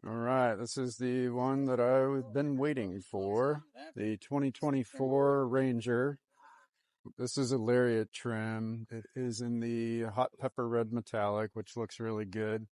All right, this is the one that I've been waiting for, the 2024 Ranger. This is a Lariat trim. It is in the hot pepper red metallic, which looks really good.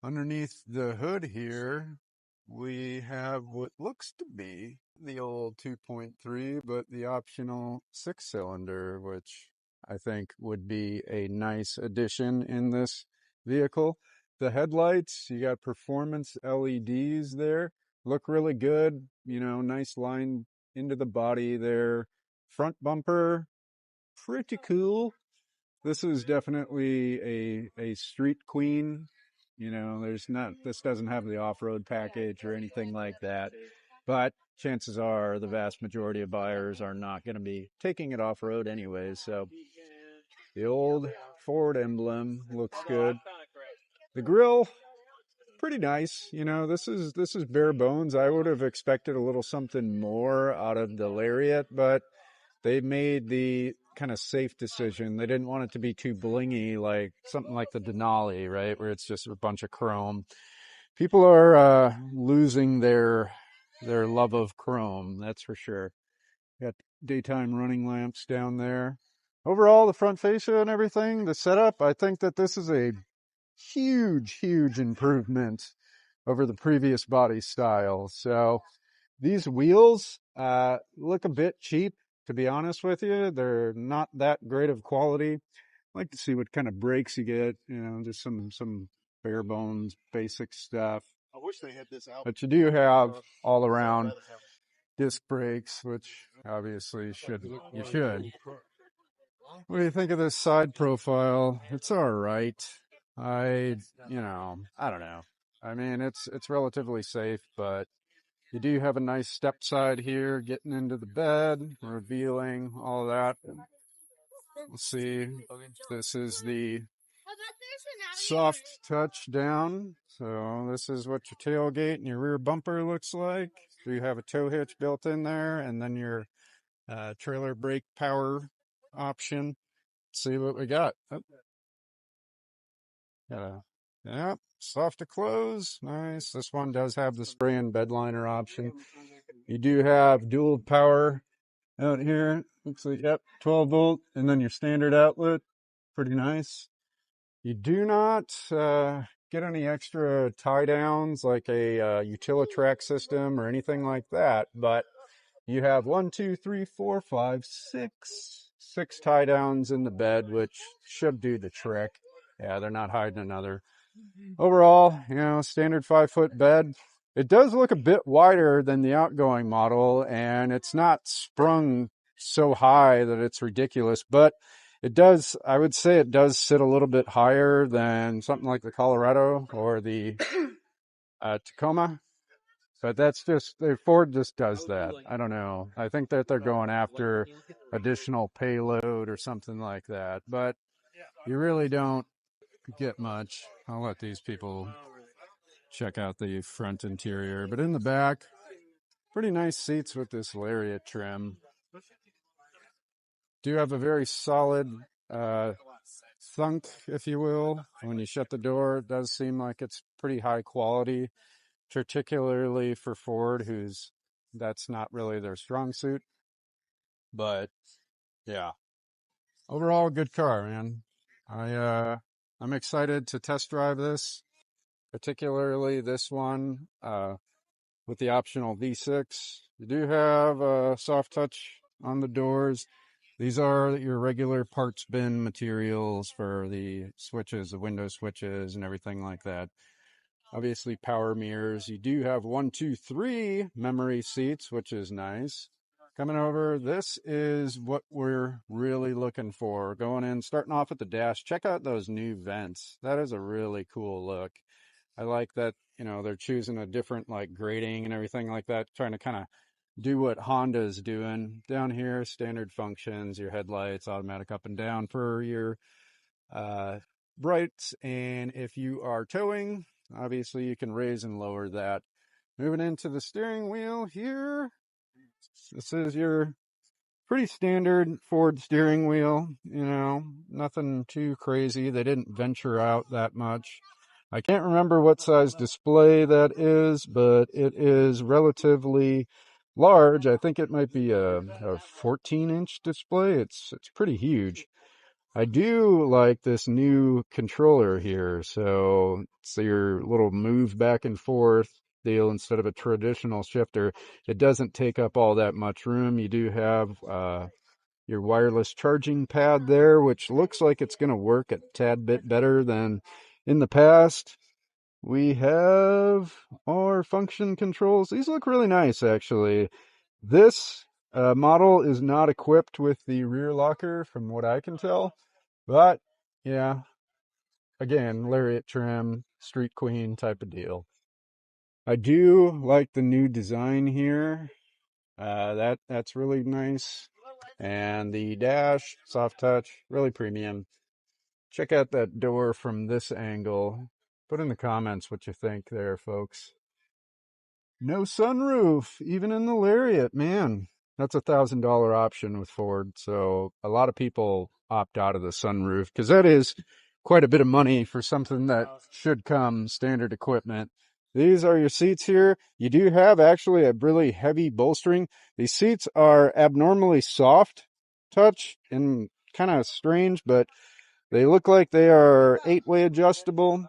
Underneath the hood here, we have what looks to be the old 2.3, but the optional 6-cylinder, which I think would be a nice addition in this vehicle. The headlights, you got performance LEDs there, look really good. You know, nice line into the body there. Front bumper, pretty cool. This is definitely a street queen. You know, this doesn't have the off-road package or anything like that. But chances are the vast majority of buyers are not going to be taking it off-road anyways. So the old Ford emblem looks good. The grill, pretty nice. You know, this is bare bones. I would have expected a little something more out of the Lariat, but they made the kind of safe decision. They didn't want it to be too blingy, like something like the Denali, right, where it's just a bunch of chrome. People are losing their love of chrome, that's for sure. Got daytime running lamps down there. Overall, the front fascia and everything, the setup, I think that this is a huge improvement over the previous body style. So these wheels look a bit cheap, to be honest with you. They're not that great of quality. I like to see what kind of brakes you get, you know, just some bare bones basic stuff. I wish they had this out. But you do have all around disc brakes, which obviously you should. What do you think of this side profile? It's all right. I don't know. I mean, it's relatively safe, but you do have a nice step side here, getting into the bed, revealing all that. We'll see. This is the soft touch down. So this is what your tailgate and your rear bumper looks like. So you have a tow hitch built in there, and then your trailer brake power option. Let's see what we got. Yeah, soft to close. Nice. This one does have the spray and bed liner option. You do have dual power out here. Looks like, yep, 12 volt, and then your standard outlet. Pretty nice. You do not get any extra tie downs like a Utilitrack system or anything like that, but you have 1, 2, 3, 4, 5, 6 tie downs in the bed, which should do the trick. Yeah, they're not hiding another. Overall, you know, standard 5-foot bed. It does look a bit wider than the outgoing model, and it's not sprung so high that it's ridiculous, but it does, I would say it does sit a little bit higher than something like the Colorado or the Tacoma. But that's just, Ford just does that. I don't know. I think that they're going after additional payload or something like that. But you really don't get much. I'll let these people check out the front interior. But in the back, pretty nice seats with this Lariat trim. Do have a very solid thunk, if you will. When you shut the door, it does seem like it's pretty high quality, particularly for Ford, that's not really their strong suit. But yeah, overall, good car, man. I'm excited to test drive this, particularly this one with the optional V6. You do have a soft touch on the doors. These are your regular parts bin materials for the switches, the window switches, and everything like that. Obviously, power mirrors. You do have 1, 2, 3 memory seats, which is nice. Coming over, this is what we're really looking for. Going in, starting off at the dash, check out those new vents. That is a really cool look. I like that, you know, they're choosing a different like grading and everything like that, trying to kind of do what Honda's doing. Down here, standard functions, your headlights, automatic up and down for your brights. And if you are towing, obviously you can raise and lower that. Moving into the steering wheel here, this is your pretty standard Ford steering wheel, you know, nothing too crazy. They didn't venture out that much. I can't remember what size display that is, but it is relatively large. I think it might be a 14-inch display. It's pretty huge. I do like this new controller here. So it's your little move back and forth deal instead of a traditional shifter. It doesn't take up all that much room. You do have your wireless charging pad there, which looks like it's going to work a tad bit better than in the past. We have our function controls. These look really nice, actually. This model is not equipped with the rear locker, from what I can tell. But, yeah, again, Lariat trim, street queen type of deal. I do like the new design here. That's really nice. And the dash, soft touch, really premium. Check out that door from this angle. Put in the comments what you think there, folks. No sunroof, even in the Lariat, man. That's $1,000 option with Ford. So a lot of people opt out of the sunroof because that is quite a bit of money for something that should come standard equipment. These are your seats here. You do have actually a really heavy bolstering. These seats are abnormally soft touch and kind of strange, but they look like they are 8-way adjustable.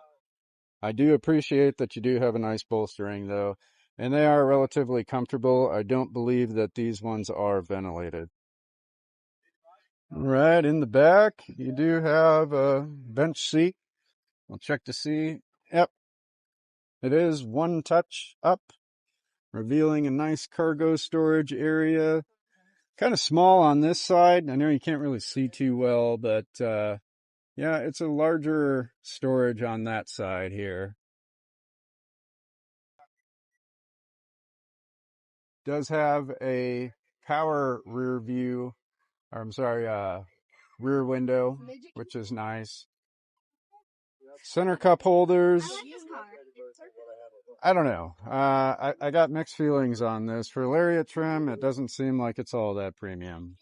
I do appreciate that you do have a nice bolstering though, and they are relatively comfortable. I don't believe that these ones are ventilated. Right in the back, you do have a bench seat. We'll check to see. Yep, it is one touch up, revealing a nice cargo storage area. Kind of small on this side. I know you can't really see too well, but yeah, it's a larger storage on that side here. Does have a power rear view, or I'm sorry, rear window, which is nice. Center cup holders. I don't know. I got mixed feelings on this. For Lariat trim, it doesn't seem like it's all that premium.